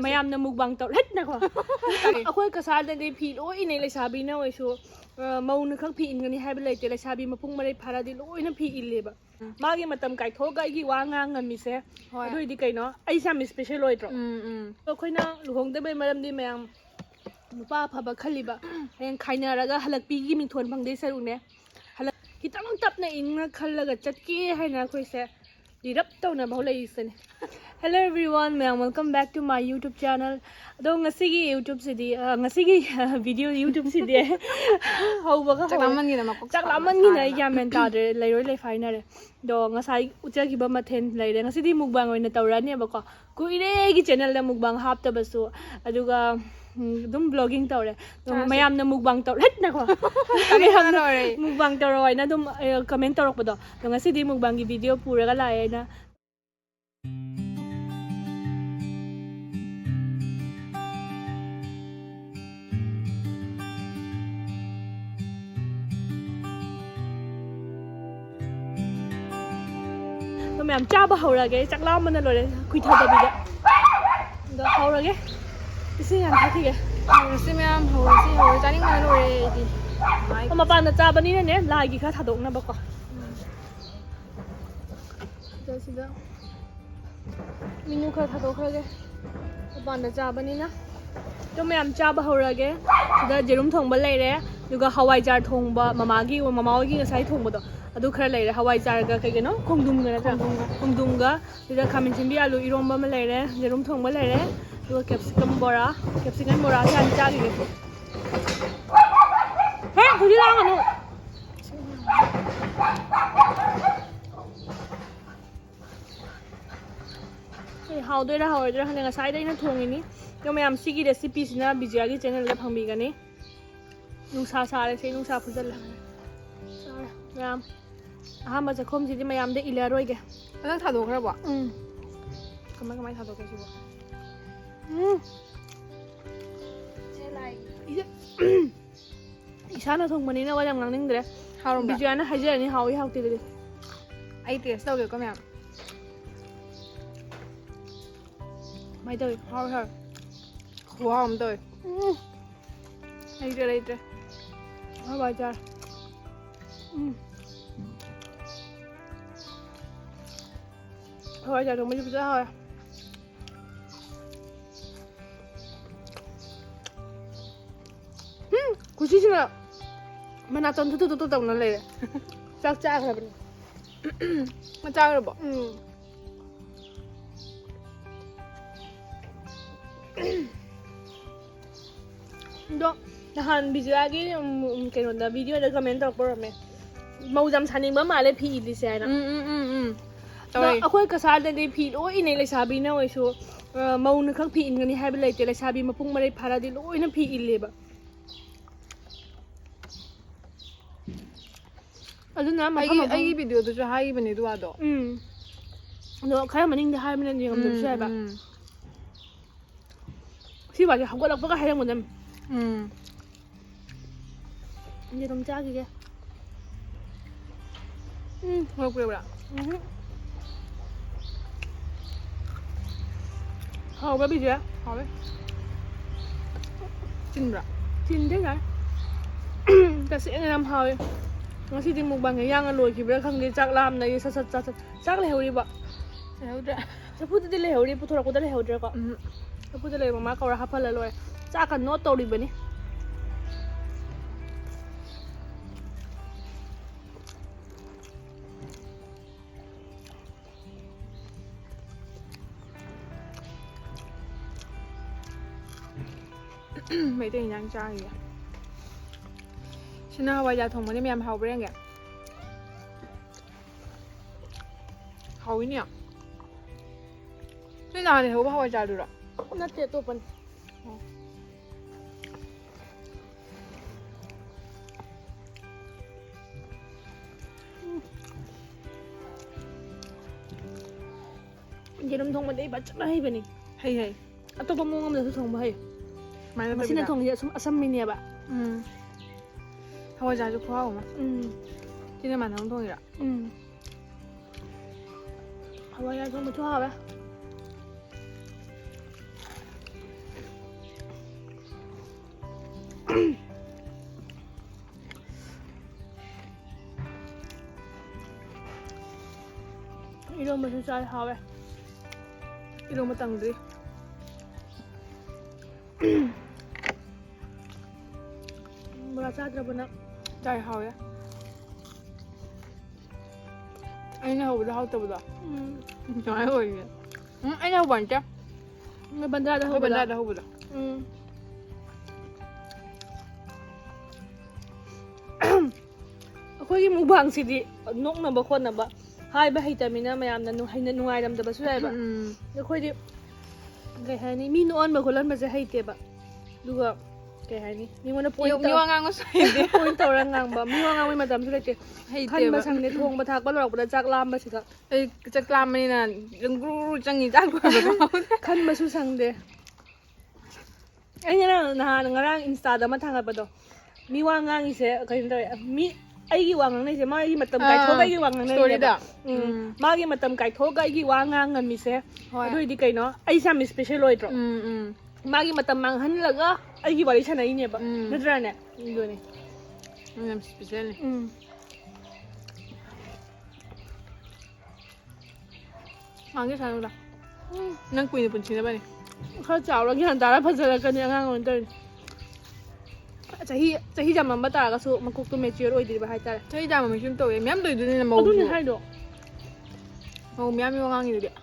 ꯃꯌꯥꯝꯅ ꯃꯨꯛꯕꯥꯡ ꯇꯧ ꯍꯠꯅꯀꯣ ꯑꯩꯈꯣꯏ ꯀꯁꯥꯔꯗꯗꯤ ꯐꯤ ꯂꯣꯏ ꯏꯅꯩ ꯂꯩꯁꯥꯕꯤꯅ ꯑꯣꯏꯁꯨ ꯃꯧꯅ ꯈꯛ ꯐꯤ ꯏꯟꯒꯅꯤ ꯍꯥꯏꯕ ꯂꯩꯇꯦ ꯂꯩꯁꯥꯕꯤ ꯃꯄꯨꯡ ꯃꯔꯩ ꯐꯥꯔꯗꯤ ꯂꯣꯏꯅ ꯐꯤ ꯏꯜꯂꯦꯕ ꯃꯥꯒꯤ ꯃꯇꯝ ꯀꯥꯏꯊꯣꯛꯑꯒ ꯑꯩꯒꯤ ꯋꯥ ꯉꯥꯡ ꯉꯝꯃꯤꯁꯦ ꯑꯗꯨꯏꯗꯤ ꯀꯩꯅꯣ ꯑꯩꯁꯦ ꯌꯥꯝ ꯏꯁꯄꯦꯁꯦꯜ ꯑꯣꯏꯗ꯭ꯔꯣ ꯑꯩꯈꯣꯏꯅ ꯂꯨꯍꯣꯡꯗꯕꯩ ꯃꯔꯝꯗꯤ ꯃꯌꯥꯝ ꯅꯨꯄꯥ ꯑꯐꯕ ꯈꯜꯂꯤꯕ ꯍꯌꯦꯡ ꯈꯥꯏꯅꯔꯒ ꯍꯜꯂꯛꯄꯤꯒꯤ ꯃꯤꯡꯊꯣꯟ ꯐꯪꯗꯣꯏ ꯁꯔꯨꯛꯅꯦ ꯈꯤꯇꯪ ꯇꯞꯅ ꯏꯪꯅ ꯈꯜꯂꯒ ꯆꯠꯀꯦ ꯍꯥꯏꯅ ꯑꯩꯈꯣꯏꯁꯦ ꯔꯤꯔꯞ ꯇꯧꯅꯕ ꯂꯩꯔꯤꯁꯤꯅꯦ ꯍꯦꯜꯂꯣ ꯑꯦꯚ꯭ꯔꯤꯋꯥꯟ ꯃꯌꯥꯝ welcome back to my YouTube channel ꯑꯗꯣ ꯉꯁꯤꯒꯤ ꯚꯤꯗꯤꯑꯣ ꯌꯨꯇ꯭ꯌꯨꯕꯁꯤꯗꯤ ꯍꯧꯕꯒ ꯆꯥꯛ ꯂꯥꯝꯃꯟꯒꯤꯅ ꯑꯩ ꯒ꯭ꯌꯥꯟ ꯃꯦꯟ ꯇꯥꯗ꯭ꯔꯦ ꯂꯩꯔꯣꯏ ꯂꯩꯐꯥꯏꯅꯔꯦ ꯑꯗꯣ ꯉꯁꯥꯏ ꯎꯠꯆꯈꯤꯕ ꯃꯊꯦꯜ ꯂꯩꯔꯦ ꯉꯁꯤꯗꯤ ꯃꯨꯛꯕꯥꯡ ꯑꯣꯏꯅ ꯇꯧꯔꯛꯑꯅꯦꯕꯀꯣ ꯀꯨꯏꯔꯦ ꯑꯩꯒꯤ ꯆꯦꯅꯦꯜꯗ ꯃꯨꯛꯕꯥꯡ ꯍꯥꯞꯇꯕꯁꯨ ꯑꯗꯨꯒ ꯑꯗꯨꯝ ꯕ꯭ꯂꯣꯒꯤꯡ ꯇꯧꯔꯦ ꯃꯌꯥꯝꯅ ꯃꯨꯛꯕꯥꯡ ꯇꯧꯔꯠꯅꯀꯣ ꯃꯌꯥꯝꯅ ꯃꯨꯛꯕꯥꯡ ꯇꯧꯔꯣ ꯍꯥꯏꯅ ꯑꯗꯨꯝ ꯀꯃꯦꯟ ꯇꯧꯔꯛꯄꯗꯣ ꯑꯗꯣ ꯉꯁꯤꯗꯤ ꯃꯨꯛꯕꯥꯡꯒꯤ ꯚꯤꯗꯤꯑꯣ ꯄꯨꯔꯒ ꯂꯥꯛꯑꯦ ꯑꯩꯅ ꯃꯌꯥꯝ ꯆꯥꯕ ꯍꯧꯔꯒꯦ ꯆꯥꯛ ꯂꯥꯝꯕꯅ ꯂꯣꯏꯔꯦ ꯈꯨꯏꯊꯗꯕꯤꯗ ꯑꯗꯣ ꯍꯧꯔꯒꯦ ꯏꯁꯤꯡ ꯌꯥꯝ ꯊꯛꯈꯤꯒꯦ ꯍꯧꯔꯁꯤ ꯃꯌꯥꯝ ꯍꯧꯔꯁꯤ ꯆꯥꯅꯤꯡꯕꯅ ꯂꯣꯏꯔꯦ ꯑꯩꯗꯤ ꯃꯄꯥꯟꯗ ꯆꯥꯕꯅꯤꯅꯅꯦ ꯂꯥꯏꯒꯤ ꯈꯔ ꯊꯥꯗꯣꯛꯅꯕꯀꯣ ꯁꯤꯗ ꯃꯤꯅꯨ ꯈꯔ ꯊꯥꯗꯣꯛꯈ꯭ꯔꯒꯦ ꯃꯄꯥꯟꯗ ꯆꯥꯕꯅꯤꯅ ꯑꯗꯨꯝ ꯃꯌꯥꯝ ꯆꯥꯕ ꯍꯧꯔꯒꯦ ꯁꯤꯗ ꯌꯦꯔꯨꯝ ꯊꯣꯡꯕ ꯂꯩꯔꯦ ꯑꯗꯨꯒ ꯍꯋꯥꯏꯖꯥꯔ ꯊꯣꯡꯕ ꯃꯃꯥ ꯍꯣꯏꯒꯤ ꯉꯁꯥꯏ ꯊꯣꯡꯕꯗꯣ ꯑꯗꯨ ꯈꯔ ꯂꯩꯔꯦ ꯍꯋꯥꯏꯖꯥꯔꯒ ꯀꯩꯒꯤꯅꯣ ꯈꯣꯡꯗꯨꯝꯒ ꯅꯠꯇ꯭ꯔꯥ ꯈꯣꯡꯗꯨꯝꯒ ꯁꯤꯗ ꯈꯥꯃꯦꯟ ꯁꯤꯟꯕꯤ ꯑꯥꯂꯨ ꯏꯔꯣꯝꯕ ꯑꯃ ꯂꯩꯔꯦ ꯌꯦꯔꯨꯝ ꯊꯣꯡꯕ ꯂꯩꯔꯦ ꯑꯗꯨꯒ ꯀꯦꯞꯁꯤꯀꯝ ꯕꯣꯔꯥꯁꯦ ꯌꯥꯝ ꯆꯥꯈꯤꯒꯦ ꯍꯦ ꯍꯧꯖꯤꯛ ꯂꯥꯡꯒꯅꯨ ꯍꯥꯎꯗꯣꯏꯔꯥ ꯍꯥꯎꯔꯣꯏꯗꯣꯏꯔꯥ ꯈꯪꯗꯦ ꯉꯁꯥꯏꯗ ꯑꯩꯅ ꯊꯣꯡꯉꯤꯅꯤ ꯑꯗꯣ ꯃꯌꯥꯝ ꯁꯤꯒꯤ ꯔꯦꯁꯤꯄꯤꯁꯤꯅ ꯕꯤꯖꯤꯌꯥꯒꯤ ꯆꯦꯅꯦꯜꯗ ꯐꯪꯕꯤꯒꯅꯤ ꯅꯨꯡꯁꯥ ꯁꯥꯔꯦ ꯅꯨꯡꯁꯥ ꯐꯨꯖꯜꯂꯦ ꯃꯌꯥꯝ ꯑꯍꯥꯟꯕ ꯆꯥꯛꯈꯨꯝꯁꯤꯗꯤ ꯃꯌꯥꯝꯗ ꯏꯜꯂꯔꯣꯏꯒꯦ ꯅꯪ ꯊꯥꯗꯣꯛꯈ꯭ꯔꯕꯣ ꯀꯃꯥꯏ ꯊꯥꯗꯣꯛꯀꯦ ꯁꯤꯕꯣ ꯏꯁꯥꯅ ꯊꯣꯡꯕꯅꯤꯅ ꯋꯥ ꯌꯥꯝ ꯉꯥꯡꯅꯤꯡꯗ꯭ꯔꯦ ꯕꯤꯖꯌꯥꯅ ꯍꯥꯏꯖꯔꯅꯤ ꯍꯥꯎꯏ ꯍꯥꯎꯇꯦꯗꯨꯗꯤ ꯑꯩ ꯇꯦꯁ ꯇꯧꯒꯦꯀꯣ ꯃꯌꯥꯝ ꯀꯃꯥꯏ ꯇꯧꯋꯤ ꯍꯥꯎꯋꯦ ꯈꯨꯍꯥꯎ ꯑꯃ ꯇꯧꯋꯦ ꯂꯩꯇ꯭ꯔꯦ ꯍꯋꯥꯏꯖꯥꯔ ꯍꯋꯥꯏꯖꯥꯔ ꯊꯣꯡꯕꯁꯤ ꯐꯖꯅ ꯍꯥꯎꯋꯦ ꯈꯨꯁꯤꯁꯤꯅ ꯃꯅꯥꯇꯣꯟ ꯊꯨ ꯇꯧꯅ ꯂꯩꯔꯦ ꯆꯥꯛ ꯆꯥꯈ꯭ꯔꯕꯅꯤ ꯆꯥꯈ꯭ꯔꯕꯣ ꯑꯗꯣ ꯅꯍꯥꯟ ꯕꯤꯖꯌꯥꯒꯤ ꯀꯩꯅꯣꯗ ꯚꯤꯗꯤꯑꯣꯗ ꯀꯃꯦꯟ ꯇꯧꯔꯛꯄ ꯑꯣꯏꯔꯝꯃꯦ ꯃꯧ ꯌꯥꯝ ꯁꯥꯅꯤꯡꯕ ꯃꯥꯜꯂꯦ ꯐꯤ ꯏꯜꯂꯤꯁꯦ ꯍꯥꯏꯅ ꯑꯗꯣ ꯑꯩꯈꯣꯏ ꯀꯁꯥꯔꯗꯗꯤ ꯐꯤ ꯂꯣꯏ ꯏꯅꯩ ꯂꯩꯁꯥꯕꯤꯅ ꯑꯣꯏꯁꯨ ꯃꯧꯅ ꯈꯛ ꯐꯤ ꯏꯟꯒꯅꯤ ꯍꯥꯏꯕ ꯂꯩꯇꯦ ꯂꯩꯁꯥꯕꯤ ꯃꯄꯨꯡ ꯃꯔꯩ ꯐꯥꯔꯗꯤ ꯂꯣꯏꯅ ꯐꯤ ꯏꯜꯂꯦꯕ ꯑꯗꯨꯅ ꯑꯩꯒꯤ ꯚꯤꯗꯤꯑꯣꯗꯨꯁꯨ ꯍꯥꯏꯈꯤꯕꯅꯦ ꯑꯗꯨ ꯑꯗꯣ ꯈꯔ ꯃꯅꯤꯡꯗ ꯍꯥꯏꯕꯅꯤꯅ ꯌꯦꯡꯉꯝꯗꯕꯁꯨ ꯌꯥꯏꯕ ꯁꯤ ꯋꯥꯁꯦ ꯍꯧꯒꯠꯂꯛꯄꯒ ꯍꯥꯏꯔꯝꯒꯗꯝ ꯑꯗꯨꯝ ꯆꯥꯈꯤꯒꯦ ꯍꯧꯔꯛꯄ꯭ꯔꯕ꯭ꯔꯥ ꯍꯥꯎꯕ꯭ꯔꯥ ꯕꯤꯖꯌꯥ ꯍꯥꯎꯋꯦ ꯆꯤꯟꯕ꯭ꯔꯥ ꯆꯤꯟꯗꯦ ꯌꯥꯏ ꯇꯁꯦꯡꯅ ꯌꯥꯝ ꯍꯥꯎꯋꯦ ꯉꯁꯤꯗꯤ ꯃꯨꯛꯕꯥꯡꯒ ꯌꯥꯡꯅ ꯂꯣꯏꯈꯤꯕ꯭ꯔꯥ ꯈꯪꯗꯦ ꯆꯥꯛ ꯂꯥꯝꯅꯒꯤ ꯁꯠ ꯆꯥꯛ ꯂꯩꯍꯧꯔꯤꯕ ꯂꯩꯍꯧꯗ꯭ꯔꯦ ꯆꯐꯨꯗꯨꯗꯤ ꯂꯩꯍꯧꯔꯤ ꯄꯨꯊꯣꯔꯛꯄꯗ ꯂꯩꯍꯧꯗ꯭ꯔꯦꯀꯣ ꯆꯐꯨꯗ ꯂꯩꯕ ꯃꯥ ꯀꯧꯔ ꯍꯥꯞꯍꯜꯂ ꯂꯣꯏꯔꯦ ꯆꯥꯛꯀ ꯅꯣꯠ ꯇꯧꯔꯤꯕꯅꯤ ꯃꯩꯇꯩ ꯏꯟꯖꯥꯡ ꯆꯥꯈꯤꯒꯦ ꯁꯤꯅ ꯍꯋꯥꯏꯖꯥꯔ ꯊꯣꯡꯕꯅꯦ ꯃꯌꯥꯝ ꯍꯥꯎꯕ꯭ꯔꯥ ꯌꯦꯡꯒꯦ ꯍꯥꯎꯋꯤꯅꯦ ꯅꯣꯏ ꯅꯍꯥꯟ ꯂꯩꯍꯧꯕ ꯍꯋꯥꯏꯖꯥꯔꯗꯨꯔꯣ ꯅꯠꯇꯦ ꯑꯇꯣꯞꯄꯅꯤ ꯌꯦꯔꯨꯝ ꯊꯣꯡꯕꯗꯤ ꯑꯩ ꯐꯖꯅ ꯍꯩꯕꯅꯤ ꯍꯩ ꯑꯇꯣꯞꯄ ꯃꯑꯣꯡ ꯑꯃꯗꯁꯨ ꯊꯣꯡꯕ ꯍꯩ ꯃꯁꯤꯅ ꯊꯣꯡꯉꯤꯁꯦ ꯑꯁꯨꯝ ꯑꯁꯝꯕꯤꯅꯦꯕ ꯍꯋꯥꯏꯖꯥꯔꯁꯨ ꯈꯨꯍꯥꯎ ꯑꯃ ꯁꯤꯅ ꯃꯥꯟꯅꯕ ꯊꯣꯡꯉꯤꯔꯥ ꯍꯋꯥꯏꯖꯥꯔ ꯊꯣꯡꯕꯁꯨ ꯍꯥꯎꯋꯦ 이러면서 잘 하왜. อีลงมาตังดิ 뭐라 짜들어보나? ใจเขาอ่ะไอ้เนี่ยเขาจะเข้าตัวบ่น้อยเลยไอ้เนี่ยหวานจ้ะ May bandada เขา ho เป็นได้ ba? เขาเป็นได้ ꯑꯩꯈꯣꯏꯒꯤ ꯃꯨꯛꯕꯥꯡꯁꯤꯗꯤ ꯅꯣꯛꯅꯕ ꯈꯣꯠꯅꯕ ꯍꯥꯏꯕ ꯍꯩꯇꯕꯅꯤꯅ ꯃꯌꯥꯝꯅ ꯅꯨꯡꯉꯥꯏꯔꯝꯗꯕꯁꯨ ꯌꯥꯏꯕ ꯑꯩꯈꯣꯏꯗꯤ ꯀꯩ ꯍꯥꯏꯅꯤ ꯃꯤ ꯅꯣꯛꯍꯟꯕ ꯈꯣꯠꯍꯟꯕꯁꯦ ꯍꯩꯇꯦꯕ ꯑꯗꯨꯒ ꯀꯩ ꯍꯥꯏꯅꯤ ꯃꯤꯉꯣꯟꯗมีว่างานก็ใส่ดิ ꯄꯣꯏꯟ ꯇꯧꯔ ꯉꯥꯡꯕ ꯃꯤ ꯋꯥ ꯉꯥꯡꯕꯩ ꯃꯇꯝꯁꯨ ꯂꯩꯇꯦ ให้เจ็ ขัน บ มา อะ สั่งในทวงมาทักมาหลอกมาจากลามมาสิครับ ไอ้จะกลามมันนี่น่ะยังรู้จังงี้จ้างกว่าแบบเขา ขันมาสู้สั่งเดไอ้เนี่ยนะฮะงานอินสตาดามาทางกันปะดอมีว่างงานอีเสใครจะได้มีไอ้กี่ว่างงานนี่เสมาไอ้กี่มาเติมไก่โทก็ไอ้กี่ว่างงานนี่ สตอรี่ด่ะ มากี่มาเติมไก่โทก็ไอ้กี่ว่างงานเงินมีเสด้วยดีไก่เนาะไอ้ซ้ำมีสเปเชียลเลยตรอมากี่มาเติมมังหันแล้วก็ไอ้กี่วันที่ฉันไอ้เนี่ยปะนั่นแหละเนี่ยดูนี่ มันสเปเชียลเลยมังกี่ชั้นละนั่งคุยในปุ่นชิ้นได้ป่ะนี่ เขาเจ้าแล้วกี่หันตาแล้วพัฒนากันยังงานกันเดินจะที่จำมันมาตาก็สู้มันคุกตัวเมจิโร่ดีไปให้ตา ใช่จ้ามันไม่ชุ่มตัวเองแม่มตัวนี้นะมา เอา อุ้ ดู ม นี่ให้ดู มาอุ้มแม่มีว่างงานอยู่เดียว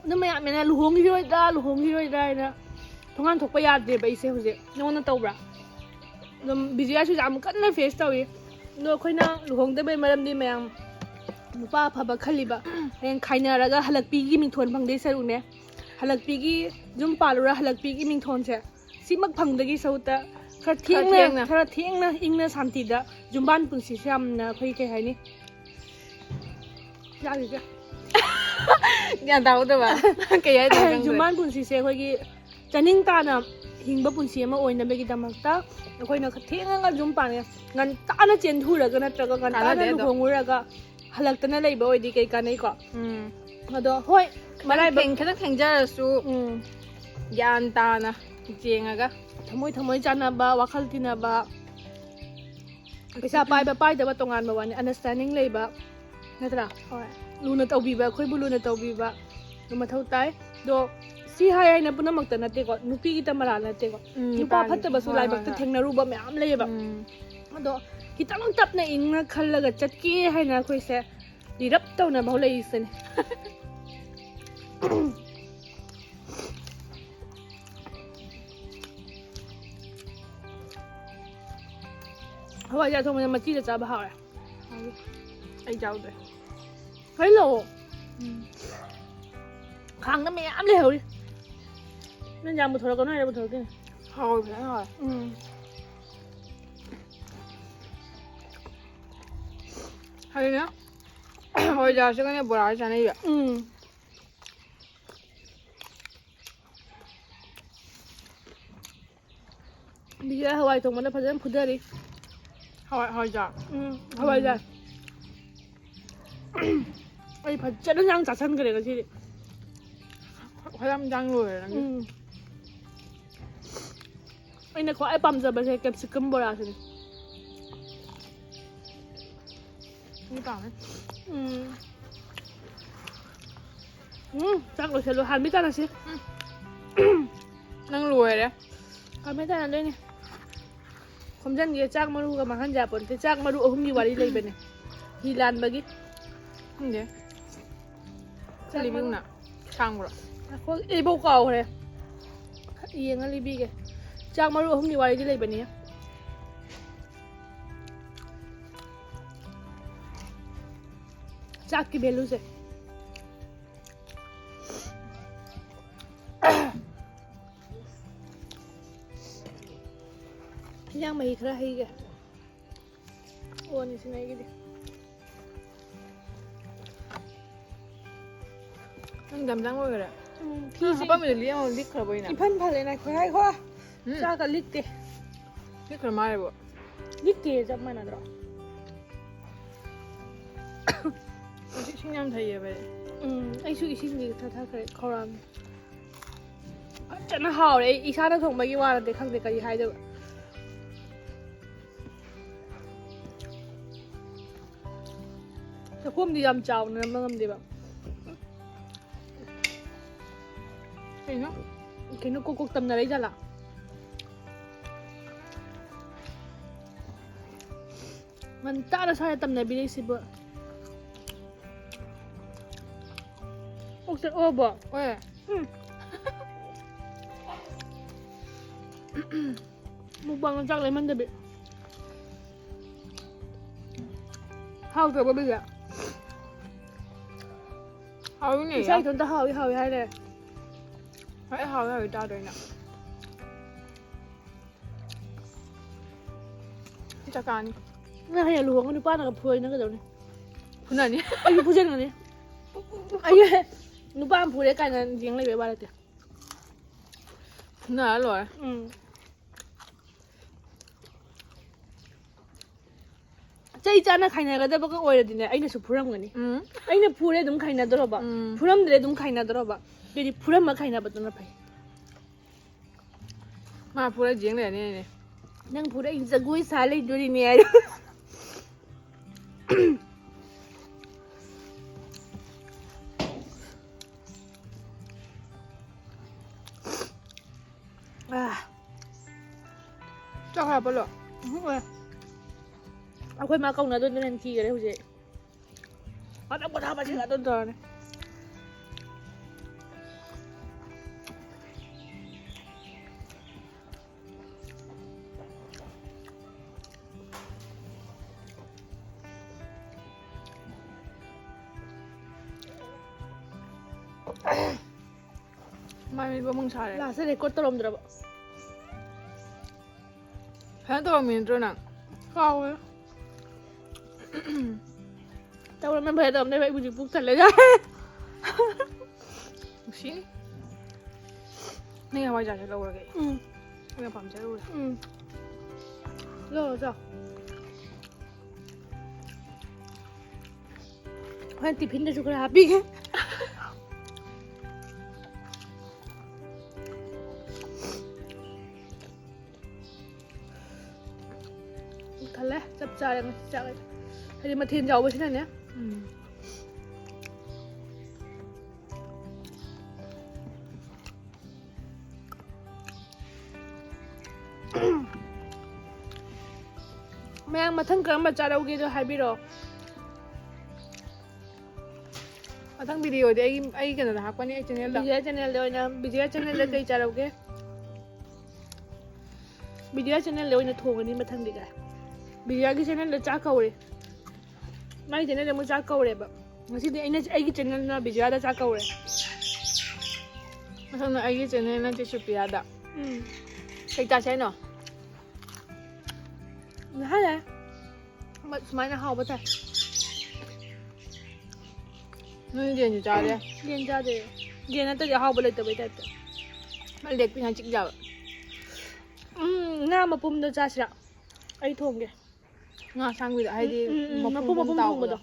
นั่นไม่อะแม่นะลูกหงที่ด้วยได้ลูกหงที่ด้วยได้นะทุกงานถูกประหยัดเดี๋ยวไปเสียหัวเสียน้องนั่นเต่าบะแล้วบิจิอาช่วยจำกันนะเฟสเต่าอีโดยค่อยนะลูกหงได้ไปมาดามดีแมงมุป้าพาบักขลิบะยังใครน่ารักฮัลลักปีกี้มิงทวนพังได้สรุปเนี่ยฮัลลักปีกี้จุ่มปาลูระฮัลลักปีกี้มิงทวนเสียสิมักพังได้กี่สาวตะคาเทียงนะคาเทียงนะอิงนะสันติดะจุ่มบ้านปุ่นสีช้ำนะค่อยแค่ไหนนี่ยากอีกอะ อย่าเดาตัววะแกยัยตัวจัง จุ่มบ้านปุ่นสีเสียค่อยกี่จะนิ่งตานะหิงบ่ปุ่นเสียมาโอยนะเบกิดามักตาค่อยนะคาเทียงงั้นจุ่มปานเนี่ยงั้นตานะเจนทูระกันนะตระกันตานะลูกหงวุระก็ฮัลลักตันอะไรบ่อยดีกันกันนี่ก็มาดูเฮ้ยมาได้ แข่งแค่ต้องแข่งจะสู้ยานตานะจริงอะก็ ทำไมจันนะบ่าวะคัลตินะบ่ไปซาไปไปแต่ว่าตรงงานมาวันนี้ understanding เลยบ่นั่นแหละรู้นะเตาบีบ่ค่อยบุรู้นะเตาบีบ่รู้มาเท่าไหร่ดูสิหายนะปุ่นน้ำมักตันนะเตก็นุปีกิตามาลานะเตก็นุป้าพัดแต่บ่สุไลบักแต่เทงนะรู้บ่แม่อำเลยบ่มาดูkita lang tap na ing na kalaga chat ki hay na ko se dirap taw na bahula isen Hawa ya to man mati da ta ba ha ai giàu rồi Hay lo Khang na me am le ho Nên nhà một thổi có này một thổi kia hồi phải rồi hay nữa hồi giờ sẽ có nhà bữa đó cho này vậy Bây giờ Hawaii thùng nó phải dẫn phụ đi hồi giờ Hawaii ra Ai phải chết nó răng trả chân cái này là gì phải làm răng rồi Anh này có ai bầm giờ bà sẽ kẹp sức cơm bò ra rồi như bảo đấy chắc là sẽ lo hàn mấy ta là gì năng lùi đấy hàn mấy ta là đây này không dân gì chắc mà lu cái mà hàn giả bẩn thì chắc mà lu không đi vào đi lấy bên này đi lan bagi không vậy sẽ đi bên nào sang rồi có ấy bầu cầu này yên anh đi kìa chắc mà lu không đi vào đi lấy bên này chắc cái bê lu rồi yang mày khá hay kìa ôn như thế này cái đi anh đầm răng rồi đấy thì sao bao giờ liếc liếc khờ bơi nào 이 판팔레 나 거의 거 자가 릭대 liếc khờ mai rồi 릭대 잠만 하더라 식량 thấy vậy anh suy nghĩ gì thật cái koran chân nó hào đấy ý sao nó thùng mấy cái qua là để không để cái gì hay được จะควบดียำเจ้านะมันดีแบบ เห็นเนาะ กินกุ๊กตำอะไรจ้ะล่ะมันตาเราใช้ตำไหนบิลิสิบะโอ้จะโอ้บ่ เว้ย มุกบางจังเลยมันจะบิข้าวเกือบไม่บิอ่ะ เอาอยู่ไหน ใช่ อ่ะ จนตะข้าวให้เลย ให้เขาได้ตาด้วยนะจัดการ น่าให้รู้ว่าดูป้าหนักพูดนั่นก็เดี๋ยวนี้ คุณอันนี้ อายุพูดเช่นนี้อายุดูป้าพูดได้กันนั่นยังเลยไปบ้านเลยเดี๋ยว คุณอันอร่อย 짜이잖아 카이나가 대박 오히려 되네 아이네 저 불암 거니 아이네 불에 좀 카이나 들어봐 불암들에 좀 카이나 들어봐 여기 불암만 카이나 받던 봐 มาพูดได้จริงเลยนี่นี่ 난 불에 인자 구이 살래 둘이네 아 เจ้าค่ะปะเหรอ 왜 아까 막 가고 나도 는 기가 그래 혹시 아나 뭐 다 마치 가던 저네ไม่มีว่ามึงชาเลย 라스레 꽃도럼 들어봐 แพ้ตัวมีนตัวหนัง 가오요 따오면 배도 없네 왜 우리 북 살래자 ชินี่ไงว่าจะใช้เราเลย 응 นี่ไงผมใช้รู้เลย 응. 넣어줘. 한티 빈대 주그래 아비게. 갈래? 짭짤해 진짜. 하지 마 텐자 오버시나냐? อืม 매양 마탕 그런 말 짜라오기도 할비로. เอาทั้งวิดีโอเดี๋ยวไอ้กันนะครับวันนี้ไอ้เจเนลละ 비디오 채널 레오냐 비디오 채널 레 짜라오게. 비디오 채널 레오냐 통은이 마탕 디가. 비디오 채널 레 짜까오래. 마이 채널 레 뭐 짜까오래 봐. 마시디 아이기 채널 나 비디오다 짜까오래. มาทำไอ้เจเนลนั่นจะชุบปียดะ 응. ใช้จ่าใช้เนาะ 하래. 뭐 많이 하고 보자. นู่นเรียนอยู่จ้าเลย 练家的，练了大家好不来得不得的。 มันเด็กเป็นทางจิกจับ 那么不么都扎起了，哎痛的。 งาช่างวิดีโอให้ดี 那不เตา 不的。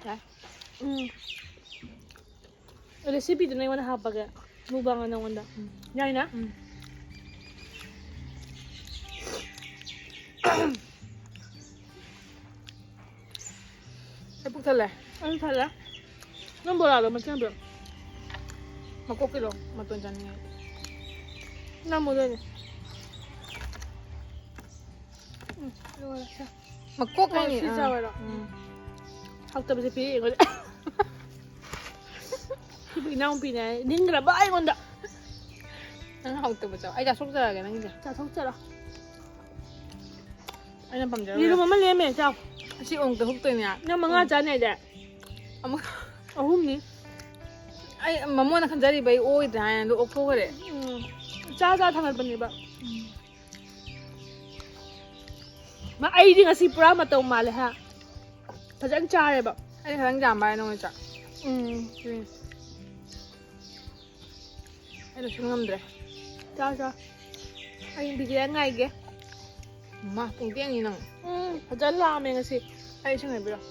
ใช่ 레시피도 내가 하나 하바게. 무방은 나온다. 야이나? ใช้พวกเธอเลย 아니 달라. 넌 뭐라 너 맞지 않아? มาโกกิโลมาตัวจันนี่ 나 못해. 이거 자. มาโกกไงนี่ 진짜 와라. 학답에서 비 이거. 비 나온 비네. 닝그라 바이 건다. นั่นเขาตัวเจ้าไอ้จ่าสุกจะอะไรกันนั่นจ้ะ 자, 석자라. ไอ้นั่นปั๊มจะ 이러면 만 내면 자. ชิองตัวทุกตัวเนี่ย 나 망아 자네 이제. เอามา 어흥니? ไอ้มะม่วงนั่นขันจะรีบไปโอ้ยแต่ไอ้ดูอกโผล่เลย 짜자 당할 뻔해봐. 마 아이디가 시프라 마또 말해 하. 가장 잘해봐. ไอ้ทั้งจามไปน้องจ้ะไอ้เราช่วยงำเด้ 짜자. 아이 비지야 nga이게. มาปุ่งเตี้ยงนี่น้อง 가장 라면이 시. ไอ้ช่วยไงไปหรอ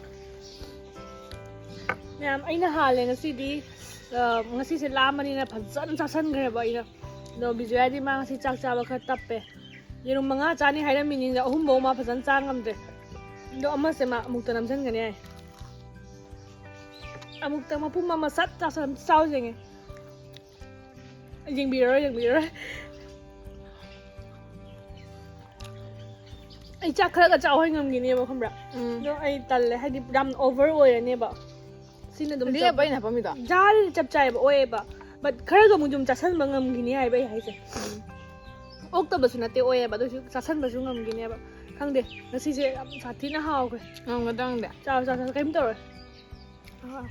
그 ꯃꯌꯥꯝ ꯑꯩꯅ ꯍꯥꯜꯂꯦ ꯉꯁꯤꯗꯤ ꯉꯁꯤꯁꯦ ꯂꯥꯝꯕꯅꯤꯅ ꯐꯖꯅ ꯆꯥꯁꯟꯈ꯭ꯔꯦꯕ ꯑꯩꯅ ꯑꯗꯣ ꯕꯤꯖꯣꯌꯥꯗꯤ ꯃꯥ ꯉꯁꯤ ꯆꯥꯛ ꯆꯥꯕ ꯈꯔ ꯇꯞꯄꯦ ꯌꯦꯔꯨꯝ 5 ꯆꯥꯅꯤ ꯍꯥꯏꯔꯝꯃꯤꯅꯤꯗ 3ꯐꯧ ꯃꯥ ꯐꯖꯅ ꯆꯥ ꯉꯝꯗ꯭ꯔꯦ ꯑꯗꯣ ꯑꯃꯁꯦ ꯃꯥ ꯑꯃꯨꯛꯇ ꯅꯝꯁꯤꯟꯒꯅꯤ ꯍꯥꯏ ꯑꯃꯨꯛꯇ ꯃꯄꯨꯝ ꯑꯃ ꯁꯠ ꯆꯥꯎꯖꯦꯡꯉꯦ ꯌꯦꯡꯕꯤꯔꯔꯣꯏ ꯑꯩ ꯆꯥꯛ ꯈꯔꯒ ꯆꯥꯎꯍꯣꯏ ꯉꯝꯈꯤꯅꯦꯕ ꯈꯪꯕ꯭ꯔꯥ ꯑꯗꯣ ꯑꯩ ꯇꯜꯂꯦ ꯍꯥꯏꯗꯤ ꯌꯥꯝ ꯑꯣꯚꯔ ꯑꯣꯏꯔꯅꯦꯕ ꯁꯤꯅ ꯑꯗꯨꯝ ꯑꯩꯅ ꯍꯥꯞꯄꯝꯃꯤꯗꯣ ꯖꯥꯔꯤ ꯆꯞ ꯆꯥꯏꯕ ꯑꯣꯏꯌꯦꯕ ꯕꯠ ꯈꯔꯒ ꯑꯃꯨꯛ ꯁꯨꯝ ꯆꯥꯁꯟꯕ ꯉꯝꯈꯤꯅꯤ ꯍꯥꯏꯕ ꯑꯩ ꯍꯥꯏꯁꯦ ꯑꯣꯛꯇꯕꯁꯨ ꯅꯠꯇꯦ ꯑꯣꯏꯌꯦꯕ ꯑꯗꯨꯁꯨ ꯆꯥꯁꯟꯕꯁꯨ ꯉꯝꯈꯤꯅꯦꯕ ꯈꯪꯗꯦ ꯉꯁꯤꯁꯦ ꯌꯥꯝ ꯁꯥꯊꯤꯅ ꯍꯥꯎꯈ꯭ꯔꯦ ꯉꯝꯒꯗꯪꯗꯦ ꯆꯥꯎ ꯀꯩꯝ ꯇꯧꯔꯣꯏ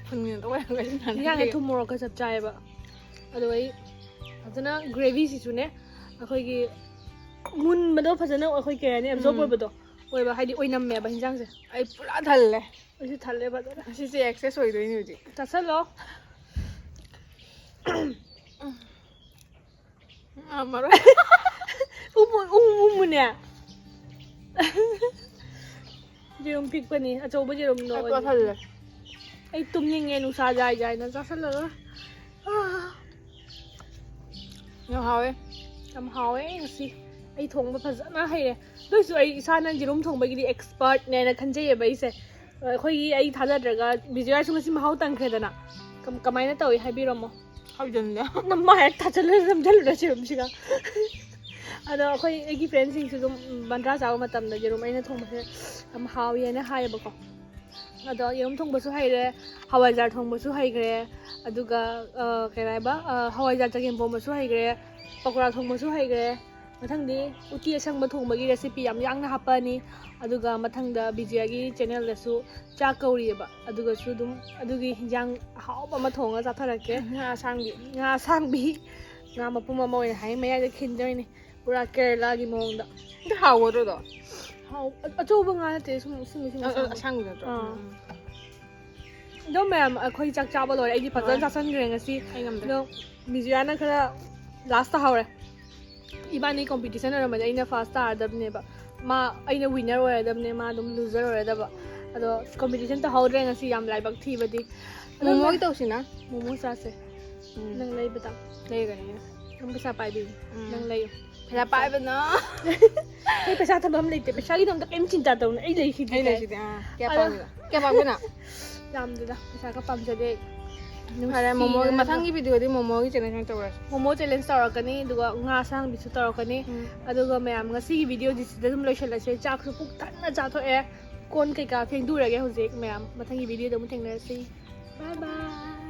ꯐꯨꯟꯒꯤꯅ ꯑꯣꯏꯔꯝꯒꯅꯤ ꯏꯟꯖꯥꯡꯁꯦ ꯊꯨꯝ ꯃꯣꯔꯣꯛꯀ ꯆꯞ ꯆꯥꯏꯌꯦꯕ ꯑꯗꯨꯒ ꯑꯩ ꯐꯖꯅ ꯒ꯭ꯔꯦꯚꯤꯁꯤꯁꯨꯅꯦ ꯑꯩꯈꯣꯏꯒꯤ ꯃꯨꯟꯕꯗꯣ ꯐꯖꯅ ꯑꯩꯈꯣꯏ ꯀꯩ ꯍꯥꯏꯅꯤ ꯑꯦꯕꯖꯣꯔꯕ ꯑꯣꯏꯕꯗꯣ ꯑꯣꯏꯕ ꯍꯥꯏꯗꯤ ꯑꯣꯏꯅꯝꯃꯦꯕ ꯍꯤꯟꯖꯥꯡꯁꯦ ꯑꯩ ꯄꯨꯔꯥ ꯊꯜꯂꯦ ꯑꯩꯁꯨ ꯊꯜꯂꯦ ꯐꯖꯅ ꯑꯁꯤꯁꯦ ꯑꯦꯛꯁꯦꯁ ꯑꯣꯏꯗꯣꯏꯅꯤ ꯍꯧꯖꯤꯛ ꯆꯥꯁꯜꯂꯣ ꯉꯝꯃꯔꯣꯏ ꯎꯝꯃꯨꯅꯦ ꯌꯦꯔꯨꯝ ꯄꯤꯛꯄꯅꯤ ꯑꯆꯧꯕ ꯌꯦꯔꯨꯝꯗꯣ ꯑꯩ ꯄꯨꯔꯥ ꯊꯜꯂꯦ ꯑꯩ ꯇꯨꯝꯅꯤꯡꯉꯦ ꯅꯨꯡꯁꯥ ꯌꯥꯏꯅ ꯆꯥꯁꯜꯂꯒ ꯌꯥꯝ ꯍꯥꯎꯋꯦ ꯌꯥꯝ ꯍꯥꯎꯋꯦ ꯉꯁꯤ ꯑꯩ ꯊꯣꯡꯕ ꯐꯖꯅ ꯍꯩꯔꯦ ꯑꯗꯨꯏꯁꯨ ꯑꯩ ꯏꯁꯥꯅ ꯌꯦꯔꯨꯝ ꯊꯣꯡꯕꯒꯤꯗꯤ ꯑꯦꯛꯁꯄꯔꯠꯅꯦꯅ ꯈꯟꯖꯩꯌꯦꯕ ꯑꯩꯁꯦ ꯑꯩꯈꯣꯏꯒꯤ ꯑꯩ ꯊꯥꯖꯗ꯭ꯔꯒ ꯕꯤꯖꯣꯌꯥꯁꯨ ꯉꯁꯤ ꯃꯍꯥꯎ ꯇꯪꯈ꯭ꯔꯦꯗꯅ ꯀꯃꯥꯏꯅ ꯇꯧꯏ ꯍꯥꯏꯕꯤꯔꯝꯃꯣ ꯍꯥꯎꯖꯟꯂꯦ ꯅꯝꯃ ꯍꯦꯛ ꯊꯥꯖꯜꯂ ꯅꯝꯁꯤꯜꯂꯨꯔ ꯌꯦꯔꯨꯝꯁꯤꯒ ꯑꯗꯣ ꯑꯩꯒꯤ ꯐ꯭ꯔꯦꯟꯁꯤꯡꯁꯨ ꯑꯗꯨꯝ ꯕꯟꯗ꯭ꯔꯥ ꯆꯥꯕ ꯃꯇꯝꯗ ꯌꯦꯔꯨꯝ ꯑꯩꯅ ꯊꯣꯡꯕꯁꯦ ꯌꯥꯝ ꯍꯥꯎꯋꯤ ꯍꯥꯏꯅ ꯍꯥꯏꯌꯦꯕꯀꯣ ꯑꯗꯣ ꯌꯦꯔꯨꯝ ꯊꯣꯡꯕꯁꯨ ꯍꯩꯔꯦ ꯍꯋꯥꯏꯖꯥꯔ ꯊꯣꯡꯕꯁꯨ ꯍꯩꯈ꯭ꯔꯦ ꯑꯗꯨꯒ ꯀꯩ ꯍꯥꯏꯕ ꯍꯋꯥꯏꯖꯥꯔ ꯆꯒꯦꯝꯄꯣꯝꯕꯁꯨ ꯍꯩꯈ꯭ꯔꯦ ꯄꯀꯣꯔꯥ ꯊꯣꯡꯕꯁꯨ ꯍꯩꯈ꯭ꯔꯦ ꯃꯊꯪꯗꯤ ꯎꯇꯤ ꯑꯁꯪꯕ ꯊꯣꯡꯕꯒꯤ ꯔꯦꯁꯤꯄꯤ ꯌꯥꯝ ꯌꯥꯡꯅ ꯍꯥꯞꯄꯛꯑꯅꯤ ꯑꯗꯨꯒ ꯃꯊꯪꯗ ꯕꯤꯖꯌꯥꯒꯤ ꯆꯦꯅꯦꯜꯗꯁꯨ ꯆꯥꯛ ꯀꯧꯔꯤꯑꯕ ꯑꯗꯨꯒꯁꯨ ꯑꯗꯨꯝ ꯑꯗꯨꯒꯤ ꯍꯤꯟꯖꯥꯡ ꯑꯍꯥꯎꯕ ꯑꯃ ꯊꯣꯡꯉꯒ ꯆꯥꯊꯔꯛꯀꯦ ꯉꯥ ꯑꯁꯥꯡꯕꯤ ꯉꯥ ꯃꯄꯨꯝ ꯑꯃ ꯑꯣꯏꯅ ꯍꯥꯏ ꯃꯌꯥꯏꯗ ꯈꯤꯟꯗꯣꯏꯅꯤ ꯄꯨꯔꯥ ꯀꯦꯔꯂꯥꯒꯤ ꯃꯑꯣꯡꯗ ꯑꯗꯨ ꯍꯥꯎꯒꯗ꯭ꯔꯣꯗꯣ ꯑꯆꯧꯕ ꯉꯥ ꯅꯠꯇꯦ ꯁꯨꯝ ꯑꯁꯥꯡꯕꯤ ꯅꯠꯇ꯭ꯔꯣ ꯑꯗꯣ ꯃꯌꯥꯝ ꯑꯩꯈꯣꯏ ꯆꯥꯛ ꯆꯥꯕ ꯂꯣꯏꯔꯦ ꯑꯩꯗꯤ ꯐꯖꯅ ꯆꯥꯁꯟꯈ꯭ꯔꯦ ꯉꯁꯤ ꯑꯩ ꯉꯝꯗ꯭ꯔꯦ ꯑꯗꯣ ꯕꯤꯖꯌꯥꯅ ꯈꯔ ꯂꯥꯁ ꯇꯥꯍꯧꯔꯦ ꯏꯕꯥꯅꯤ ꯀꯣꯝꯄꯤꯇꯤꯁꯟ ꯑꯣꯏꯔꯝꯃꯗꯤ ꯑꯩꯅ ꯐꯥꯔꯁ ꯇꯥꯔꯗꯕꯅꯦꯕ ꯑꯩꯅ ꯋꯤꯟꯅꯔ ꯑꯣꯏꯔꯗꯕꯅꯦ ꯃꯥ ꯑꯗꯨꯝ ꯂꯨꯖꯔ ꯑꯣꯏꯔꯗꯕ ꯑꯗꯣ ꯀꯣꯝꯄꯤꯇꯤꯁꯟ ꯇꯧꯍꯧꯗ꯭ꯔꯦ ꯉꯁꯤ ꯌꯥꯝ ꯂꯥꯏꯕꯛ ꯊꯤꯕꯗꯤ ꯃꯣꯃꯣꯒꯤ ꯇꯧꯁꯤꯅ ꯃꯣꯃꯣ ꯆꯥꯁꯦ ꯅꯪ ꯂꯩꯕꯗ ꯂꯩꯒꯅꯤ ꯅꯪ ꯄꯩꯁా ꯄꯥꯏꯕꯤꯅꯤ ꯅꯪ ꯂꯩꯌꯨ ꯄꯩꯁꯥ ꯄꯥꯏꯕꯅ ꯑꯩ ꯄꯩꯁꯥ ꯊꯝꯐꯝ ꯂꯩꯇꯦ ꯄꯩꯁꯥꯒꯤꯗꯃꯛꯇ ꯀꯩꯝ ꯆꯤꯟꯇꯥ ꯇꯧꯅ ꯑꯩ ꯂꯩꯁꯤꯗꯤ ꯀꯌꯥ ꯄꯥꯝꯃꯤꯅ ꯌꯥꯝꯗꯦꯗ ꯄꯩꯁꯥ ꯈꯔ ꯄꯥꯝꯖꯗꯦ ꯐꯔꯦ ꯃꯣꯃꯣꯒꯤ ꯃꯊꯪꯒꯤ ꯚꯤꯗꯤꯑꯣꯗꯤ ꯃꯣꯃꯣꯒꯤ ꯆꯦꯂꯦꯟꯖ ꯑꯣꯏꯅ ꯇꯧꯔꯁꯤ ꯃꯣꯃꯣ ꯆꯦꯂꯦꯟꯖ ꯇꯧꯔꯛꯀꯅꯤ ꯑꯗꯨꯒ ꯉꯥ ꯑꯁꯥꯡꯕꯤꯁꯨ ꯇꯧꯔꯛꯀꯅꯤ ꯑꯗꯨꯒ ꯃꯌꯥꯝ ꯉꯁꯤꯒꯤ ꯚꯤꯗꯤꯑꯣꯗꯤ ꯁꯤꯗ ꯑꯗꯨꯝ ꯂꯣꯏꯁꯤꯜꯂꯁꯦ ꯆꯥꯛꯁꯨ ꯄꯨꯛ ꯊꯟꯅ ꯆꯥꯊꯣꯛꯑꯦ ꯀꯣꯟ ꯀꯩꯀꯥ ꯐꯦꯡꯗꯨꯔꯒꯦ ꯍꯧꯖꯤꯛ ꯃꯌꯥꯝ ꯃꯊꯪꯒꯤ ꯚꯤꯗꯤꯑꯣꯗ ꯑꯃꯨꯛ ꯊꯦꯡꯅꯔꯁꯤ ꯕꯥꯏ ꯕꯥꯏ